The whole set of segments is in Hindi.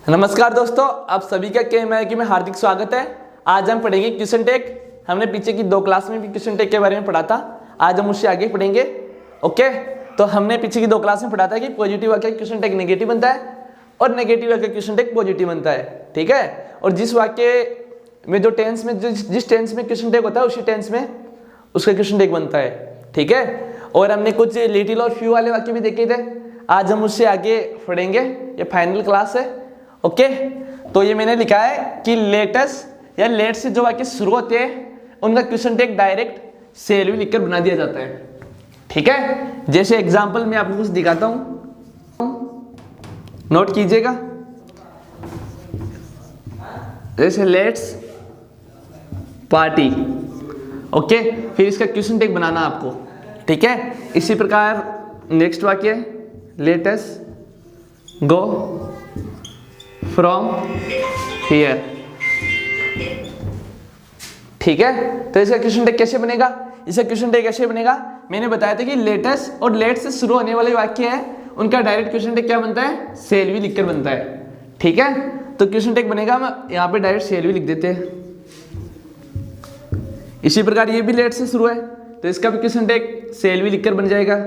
नमस्कार दोस्तों, आप सभी का KMIQ में हार्दिक स्वागत है। आज हम पढ़ेंगे क्वेश्चन टेक। हमने पीछे की 2 क्लास में भी क्वेश्चन टेक के बारे में पढ़ा था। आज हम उससे आगे पढ़ेंगे। ओके, तो हमने पीछे की 2 क्लास में पढ़ा था कि पॉजिटिव वाक्य क्वेश्चन टेक नेगेटिव बनता है और नेगेटिव वाक्य क्वेश्चन टेक पॉजिटिव बनता है। ठीक है, और जिस वाक्य में जो टेंस में जिस टेंस में क्वेश्चन टेक होता है उसी टेंस में उसका क्वेश्चन टेक बनता है। ठीक है, और हमने कुछ लिटिल और फ्यू वाले वाक्य भी देखे थे। आज हम उससे आगे पढ़ेंगे। ये फाइनल क्लास है। ओके, तो ये मैंने लिखा है कि लेटस या लेट से जो वाक्य शुरू होते हैं उनका क्वेश्चन टेक डायरेक्ट सेल भी लिखकर बना दिया जाता है। ठीक है, जैसे एग्जांपल मैं आपको कुछ दिखाता हूं, नोट कीजिएगा। जैसे लेट्स पार्टी। ओके, फिर इसका क्वेश्चन टेक बनाना आपको। ठीक है, इसी प्रकार नेक्स्ट वाक्य let us go from here. ठीक है, तो इसका क्वेश्चन टेक कैसे बनेगा? इसका क्वेश्चन टेक कैसे बनेगा मैंने बताया था कि लेटस और लेट से शुरू होने वाले वाक्य है उनका डायरेक्ट क्वेश्चन टेक क्या बनता है? सेल भी लिखकर बनता है। ठीक है, तो क्वेश्चन टेक बनेगा, हम यहां पे डायरेक्ट सेल भी लिख देते हैं। इसी प्रकार ये भी लेट से शुरू है तो इसका भी क्वेश्चन टेक सेल भी लिखकर बन जाएगा।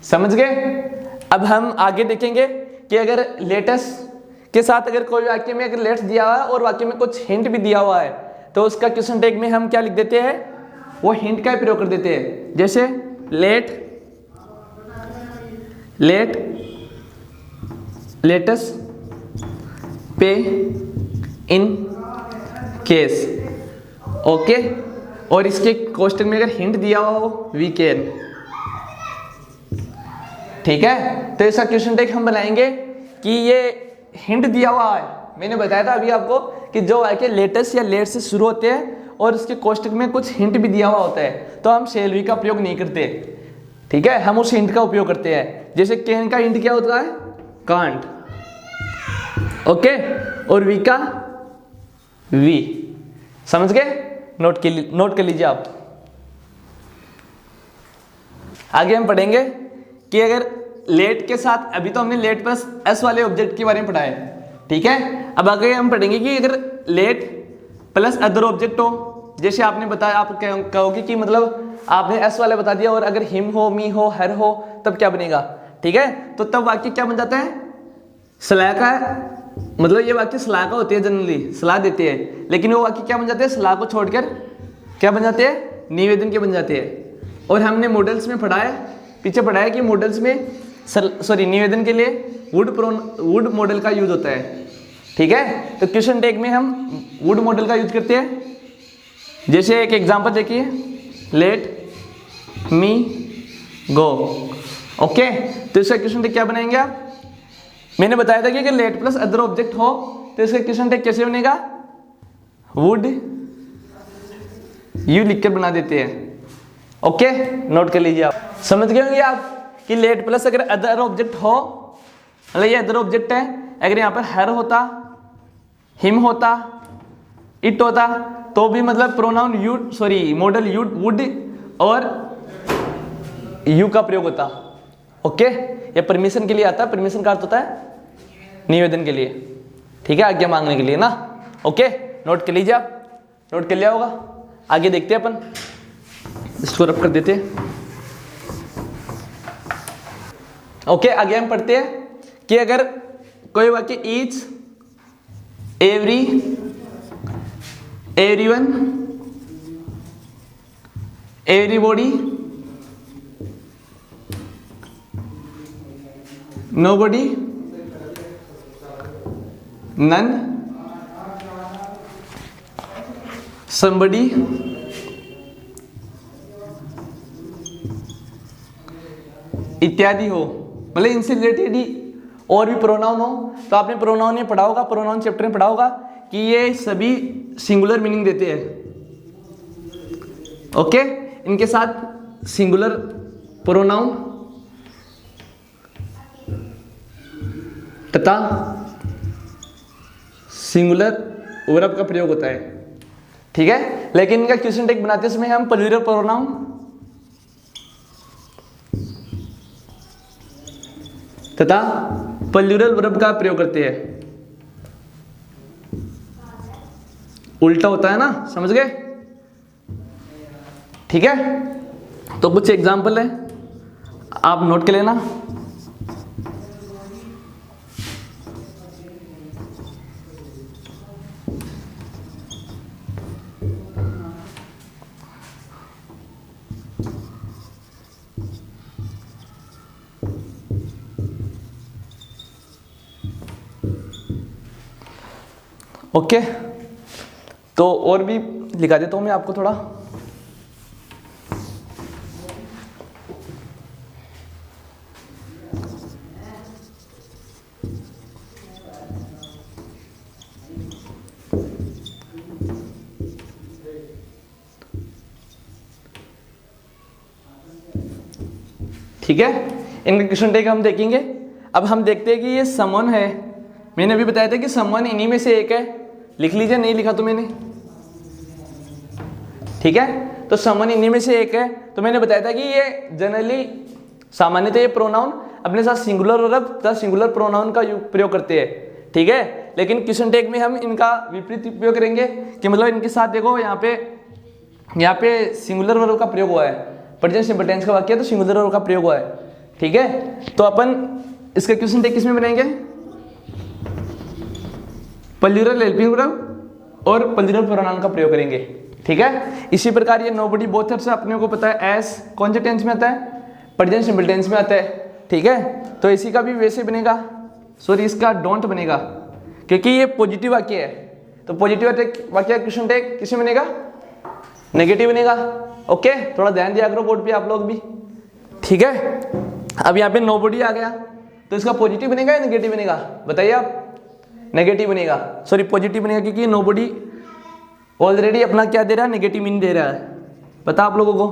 समझ गए? अब हम आगे देखेंगे कि अगर लेटस के साथ अगर कोई वाक्य में अगर लेट्स दिया हुआ है और वाक्य में कुछ हिंट भी दिया हुआ है तो उसका क्वेश्चन टेक में हम क्या लिख देते हैं? वो हिंट का प्रयोग कर देते हैं। जैसे लेटस पे इन केस। ओके, और इसके क्वेश्चन में अगर हिंट दिया हुआ हो वी कैन। ठीक है, तो इसका क्वेश्चन टेक हम बनाएंगे कि ये हिंट दिया हुआ है। मैंने बताया था अभी आपको कि जो वाक्य लेटेस्ट या लेट से शुरू होते हैं और उसके क्वेश्चन में कुछ हिंट भी दिया हुआ होता है तो हम शेल वी का प्रयोग नहीं करते। ठीक है, हम उस हिंट का उपयोग करते हैं। जैसे कैन का हिंट क्या होता है? कांट। ओके, और वी का वी। समझ गए? नोट कर लीजिए आप। आगे हम पढ़ेंगे कि अगर लेट के साथ, अभी तो हमने लेट प्लस एस वाले ऑब्जेक्ट के बारे में पढ़ा है। ठीक है, अब आगे हम पढ़ेंगे कि अगर लेट प्लस अदर ऑब्जेक्ट हो, जैसे आपने बताया, आप कहोगे कि मतलब आपने एस वाले बता दिया और अगर हिम हो, मी हो, हर हो तब क्या बनेगा? ठीक है, तो तब वाक्य क्या बन जाता है? सलाह का, मतलब ये वाक्य सलाह का होती है, जनरली सलाह देते हैं, लेकिन वो वाक्य क्या बन जाते हैं? सलाह को छोड़कर क्या बन जाते हैं? निवेदन के बन जाते हैं। और हमने मॉडल्स में पढ़ा है, पीछे पढ़ा है कि मॉडल्स में निवेदन के लिए वुड मॉडल का यूज होता है। ठीक है, तो क्वेश्चन टेक में हम वुड मॉडल का यूज करते हैं। जैसे एक एग्जांपल देखिए, लेट मी गो। ओके, तो इसका क्वेश्चन टेक क्या बनाएंगे आप? मैंने बताया था कि अगर लेट प्लस अदर ऑब्जेक्ट हो तो इसका क्वेश्चन टेक कैसे बनेगा? वुड यू लिखकर बना देते हैं। ओके, नोट कर लीजिए आप। समझ गए होंगे आप कि लेट प्लस अगर अदर ऑब्जेक्ट हो, मतलब ये अदर ऑब्जेक्ट है, अगर यहाँ पर हर होता, हिम होता, इट होता तो भी मतलब pronoun you, model you, would और यू का प्रयोग होता। ओके, ये परमिशन के लिए आता है। परमिशन का अर्थ होता है निवेदन के लिए। ठीक है, आज्ञा मांगने के लिए ना। ओके, नोट कर लीजिए आप। नोट कर लिया होगा। आगे देखते हैं अपन, इसको रब कर देते हैं। ओके, आगे हम पढ़ते हैं कि अगर कोई वाक्य each, everyone, everybody, nobody, none, somebody, इत्यादि हो, मतलब इनसे रिलेटेड ही और भी प्रोनाउन हो, तो आपने प्रोनाउन में पढ़ा होगा, प्रोनाउन चैप्टर में पढ़ा होगा कि ये सभी सिंगुलर मीनिंग देते हैं। ओके, इनके साथ सिंगुलर प्रोनाउन तथा सिंगुलर वर्ब का प्रयोग होता है। ठीक है, लेकिन इनका क्वेश्चन टेक बनाते समय हम प्लूरल प्रोनाउन तथा प्लूरल वर्ब का प्रयोग करते हैं। उल्टा होता है ना, समझ गए? ठीक है, तो कुछ एग्जाम्पल है, आप नोट कर लेना। ओके, तो और भी लिखा देता हूं मैं आपको थोड़ा। ठीक है, इनका क्वेश्चन टेक हम देखेंगे। अब हम देखते हैं कि ये समवन है, मैंने अभी बताया था कि समवन इन्हीं में से एक है, लिख लीजिए, नहीं लिखा तो मैंने। ठीक है, तो समवन इन्हीं में से एक है, तो मैंने बताया था कि ये जनरली सामान्यतः ये प्रोनाउन अपने साथ सिंगुलर वर्ब तथा सिंगुलर प्रोनाउन का प्रयोग करते हैं। ठीक है, लेकिन क्वेश्चन टेक में हम इनका विपरीत उपयोग करेंगे कि मतलब इनके साथ देखो यहाँ पे सिंगुलर वर्ब का प्रयोग हुआ है, प्रेजेंट सिंपल टेंस का वाक्य है तो सिंगुलर वर्ब का प्रयोग हुआ है। ठीक है, तो अपन इसका क्वेश्चन टेक किसमें बनाएंगे? प्लूरल हेल्पिंग वर्ब और प्लूरल प्रोनाउन का प्रयोग करेंगे। ठीक है, इसी प्रकार ये नोबडी बोथर से अपने को पता है एस कौन से टेंस में आता है? प्रेजेंट सिंपल टेंस में आता है। ठीक है, तो इसी का भी वैसे बनेगा, सॉरी इसका डोंट बनेगा क्योंकि ये पॉजिटिव वाक्य है, तो पॉजिटिव वाक्य क्वेश्चन टेक किसमें बनेगा? नेगेटिव बनेगा। ओके, थोड़ा ध्यान दिया करो बोर्ड पे आप लोग भी। ठीक है, अब यहाँ पे नोबडी आ गया तो इसका पॉजिटिव बनेगा या नेगेटिव बनेगा? बताइए आप। नेगेटिव बनेगा, सॉरी पॉजिटिव बनेगा क्योंकि नोबडी ऑलरेडी अपना क्या दे रहा है? नेगेटिव मीन दे रहा है, पता आप लोगों को।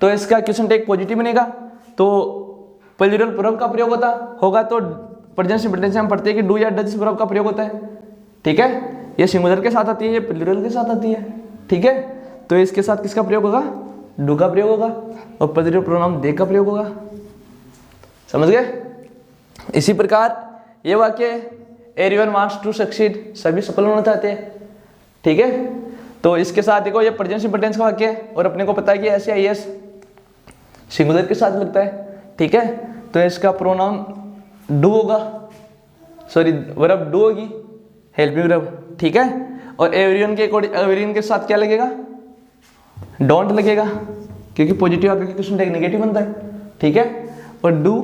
तो इसका क्वेश्चन टेक पॉजिटिव बनेगा, तो प्लूरल वर्ब का प्रयोग होगा तो प्रेजेंट सिंपल टेंस में हम पढ़ते हैं कि डू या डज वर्ब का प्रयोग होता है। ठीक है, ये सिंगुलर के साथ आती है, ये प्लूरल के साथ आती है। ठीक है, तो इसके साथ किसका प्रयोग होगा? डू का प्रयोग होगा, और प्लूरल प्रोनाउन दे का प्रयोग होगा। समझ गए? इसी प्रकार ये वाक्य एवरीवन वांट्स टू सक्सीड, सभी सफल होना चाहते हैं। ठीक है, तो इसके साथ देखो ये प्रेजेंट सिंपल टेंस का वाक्य है और अपने को पता है कि ऐसे आई एस सिंगुलर के साथ लगता है। ठीक है, तो इसका प्रोनाउन डू होगा, सॉरी वर्ब डू होगी, हेल्पिंग वर्ब। ठीक है, और एवरीवन के साथ क्या लगेगा? डोंट लगेगा क्योंकि पॉजिटिव आकर के क्वेश्चन टेक नेगेटिव बनता है। ठीक है, और two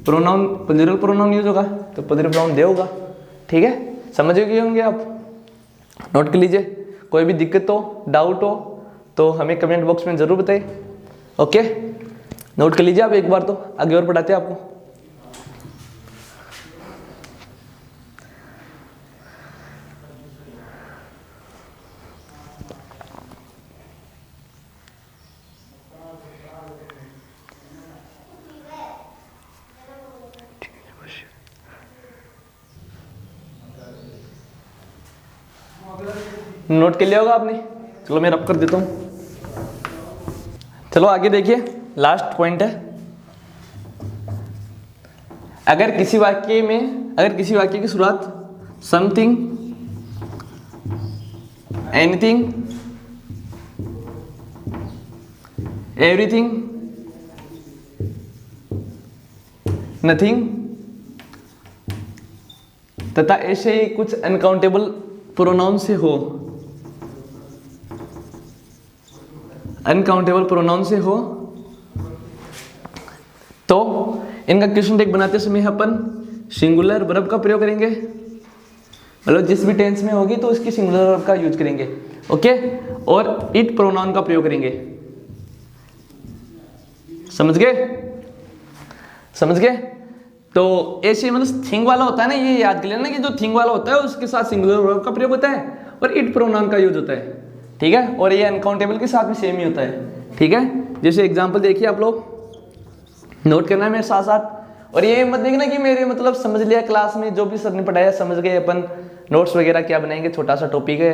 pronoun plural pronoun use होगा तो प्लूरल प्रोनाउन दे होगा। ठीक है, समझ गए होंगे आप, नोट कर लीजिए। कोई भी दिक्कत हो, डाउट हो तो हमें कमेंट बॉक्स में जरूर बताइए। ओके, नोट कर लीजिए आप एक बार, तो आगे और पढ़ाते हैं आपको। नोट कर लिया होगा आपने, चलो मैं रब कर देता हूं। चलो आगे देखिए, लास्ट पॉइंट है। अगर किसी वाक्य की शुरुआत समथिंग, एनीथिंग, एवरीथिंग, नथिंग तथा ऐसे ही कुछ अनकाउंटेबल प्रोनाउन से हो, अनकाउंटेबल प्रोनाउन से हो, तो इनका क्वेश्चन टेक बनाते समय अपन सिंगुलर वर्ब का प्रयोग करेंगे, मतलब जिस भी टेंस में होगी तो उसकी सिंगुलर वर्ब का यूज करेंगे। ओके, और इट प्रोनाउन का प्रयोग करेंगे। समझ गए? तो ऐसे मतलब थिंग वाला होता है ना, ये याद कर लेना कि जो थिंग वाला होता है उसके साथ सिंगुलर वर्ब का प्रयोग होता है और इट प्रोनाउन का यूज होता है। ठीक है, और ये अनकाउंटेबल के साथ भी सेम ही होता है। ठीक है, जैसे एग्जांपल देखिए आप लोग, नोट करना है मेरे साथ साथ। और ये मत देखना कि मेरे मतलब समझ लिया क्लास में, जो भी सर ने पढ़ाया समझ गए, अपन नोट्स वगैरह क्या बनाएंगे, छोटा सा टॉपिक है।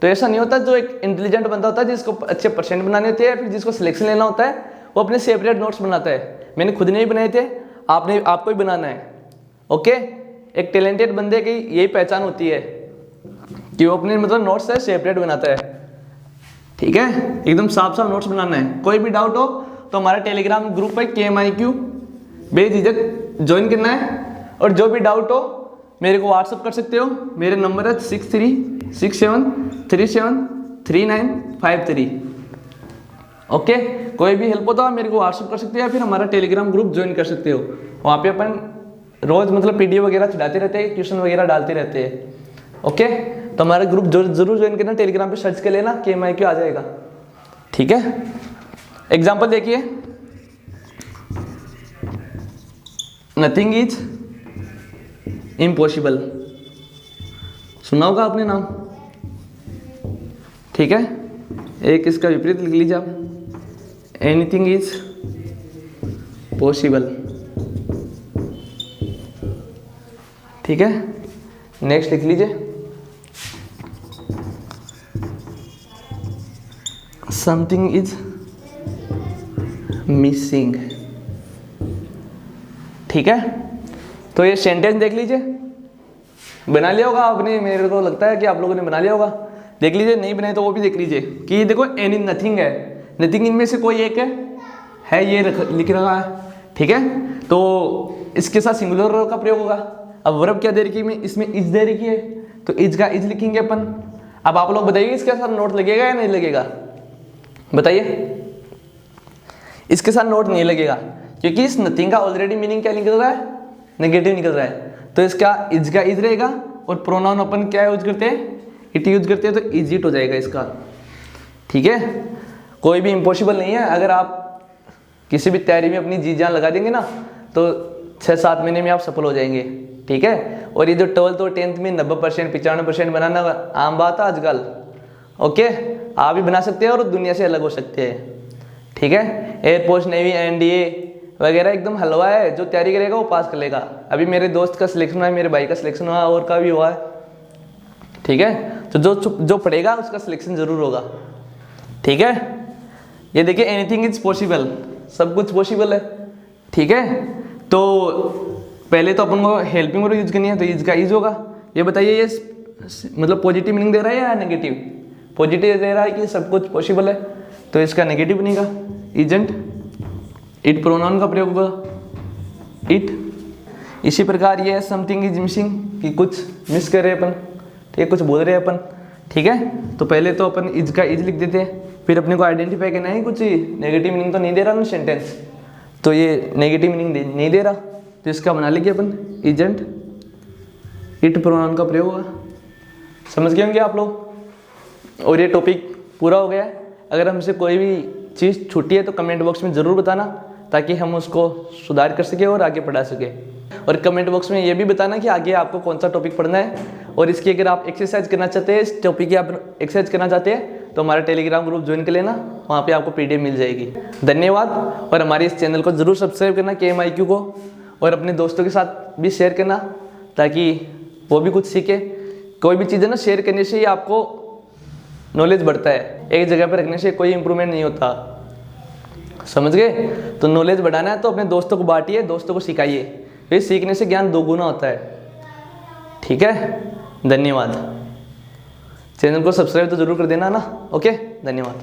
तो ऐसा नहीं होता। जो एक इंटेलिजेंट बंदा होता है, जिसको अच्छे परसेंट बनाने होते हैं, फिर जिसको सिलेक्शन लेना होता है, वो अपने सेपरेट नोट्स बनाता है। मैंने खुद नहीं बनाए थे, आपको ही बनाना है। ओके, एक टैलेंटेड बंदे की यही पहचान होती है कि वो अपने मतलब नोट्स है सेपरेट बनाता है। ठीक है, एकदम साफ साफ नोट्स बनाना है। कोई भी डाउट हो तो हमारा टेलीग्राम ग्रुप है KMIQ, बेझिझक ज्वाइन करना है। और जो भी डाउट हो मेरे को व्हाट्सअप कर सकते हो। मेरे नंबर है 6367373953। ओके, कोई भी हेल्प हो तो आप मेरे को व्हाट्सअप कर सकते हो या फिर हमारा टेलीग्राम ग्रुप ज्वाइन कर सकते हो। वहाँ पे अपन रोज मतलब PDF वगैरह चढ़ाते रहते हैं, क्वेश्चन वगैरह डालते रहते हैं। ओके, तो हमारा ग्रुप जरूर ज्वाइन करना। टेलीग्राम पे सर्च कर लेना, KMIQ आ जाएगा। ठीक है, एग्जाम्पल देखिए, नथिंग इज इम्पॉसिबल, सुना होगा आपने नाम। ठीक है, एक इसका विपरीत लिख लीजिए आप, एनीथिंग इज पॉसिबल। ठीक है, नेक्स्ट लिख लीजिए, समथिंग इज मिसिंग। ठीक है, तो ये सेंटेंस देख लीजिए, बना लिया होगा आपने, मेरे को लगता है कि आप लोगों ने बना लिया होगा। देख लीजिए, नहीं बनाए तो वो भी देख लीजिए कि देखो एनी नथिंग है, नथिंग इनमें से कोई एक है ये लिख रहा है। ठीक है, तो इसके साथ सिंगुलर का प्रयोग होगा। अब वर्ब क्या दे रखी है, इसमें इज दे रखी है, तो इज का इज लिखेंगे अपन। अब आप लोग बताइए इसके साथ नोट लगेगा या नहीं लगेगा, बताइए। इसके साथ नोट नहीं लगेगा क्योंकि इस नथिंग का ऑलरेडी मीनिंग क्या निकल रहा है, नेगेटिव निकल रहा है। तो इसका इज का इज रहेगा और प्रोनाउन अपन क्या यूज करते हैं, इट यूज करते हैं, तो इज इट हो जाएगा इसका। ठीक है, कोई भी इम्पॉसिबल नहीं है। अगर आप किसी भी तैयारी में अपनी जी जान लगा देंगे ना तो 6-7 महीने में आप सफल हो जाएंगे। ठीक है, और ये जो 12th और 10th में 90% 95% बनाना आम बात है आजकल। ओके, आप भी बना सकते हैं और दुनिया से अलग हो सकते हैं। ठीक है, एयरफोर्स, नेवी, NDA वगैरह एकदम हलवा है, जो तैयारी करेगा वो पास कर लेगा। अभी मेरे दोस्त का सिलेक्शन हुआ है, मेरे भाई का सिलेक्शन हुआ, और का भी हुआ है। ठीक है, तो जो पढ़ेगा उसका सिलेक्शन जरूर होगा। ठीक है, ये देखिए, एनीथिंग इज पॉसिबल, सब कुछ पॉसिबल है। ठीक है, तो पहले तो अपन को हेल्पिंग वर्ब यूज करनी है, तो इज का इज होगा। ये बताइए, ये मतलब पॉजिटिव मीनिंग दे रहा है या नेगेटिव? पॉजिटिव दे रहा है कि सब कुछ पॉसिबल है, तो इसका नेगेटिव बनेगा इजंट। इट प्रोनाउन का प्रयोग होगा, इट। इसी प्रकार ये समथिंग इज मिसिंग, कि कुछ मिस कर रहे हैं अपन, ठीक है, कुछ बोल रहे हैं अपन। ठीक है, तो पहले तो अपन इज का इज लिख देते हैं, फिर अपने को आइडेंटिफाई करना है कुछ नेगेटिव मीनिंग तो नहीं दे रहा ना सेंटेंस, तो ये नेगेटिव मीनिंग नहीं दे रहा, तो इसका बना लेंगे अपन इजंट, इट प्रोनाउन का प्रयोग होगा। समझ गए होंगे आप लोग। और ये टॉपिक पूरा हो गया है। अगर हमसे कोई भी चीज़ छूटी है तो कमेंट बॉक्स में ज़रूर बताना, ताकि हम उसको सुधार कर सके और आगे पढ़ा सके। और कमेंट बॉक्स में ये भी बताना कि आगे आपको कौन सा टॉपिक पढ़ना है, और इसकी अगर आप एक्सरसाइज करना चाहते हैं, इस टॉपिक की आप एक्सरसाइज करना चाहते हैं, तो हमारा टेलीग्राम ग्रुप ज्वाइन कर लेना, वहाँ पे आपको PDF मिल जाएगी। धन्यवाद। और हमारे इस चैनल को ज़रूर सब्सक्राइब करना, KMIQ को, और अपने दोस्तों के साथ भी शेयर करना, ताकि वो भी कुछ सीखे। कोई भी चीज़ है ना, शेयर करने से ही आपको नॉलेज बढ़ता है, एक जगह पर रखने से कोई इंप्रूवमेंट नहीं होता। समझ गए? तो नॉलेज बढ़ाना है तो अपने दोस्तों को बांटिए, दोस्तों को सिखाइए, फिर सीखने से ज्ञान दोगुना होता है। ठीक है, धन्यवाद। चैनल को सब्सक्राइब तो जरूर कर देना ना। ओके, धन्यवाद।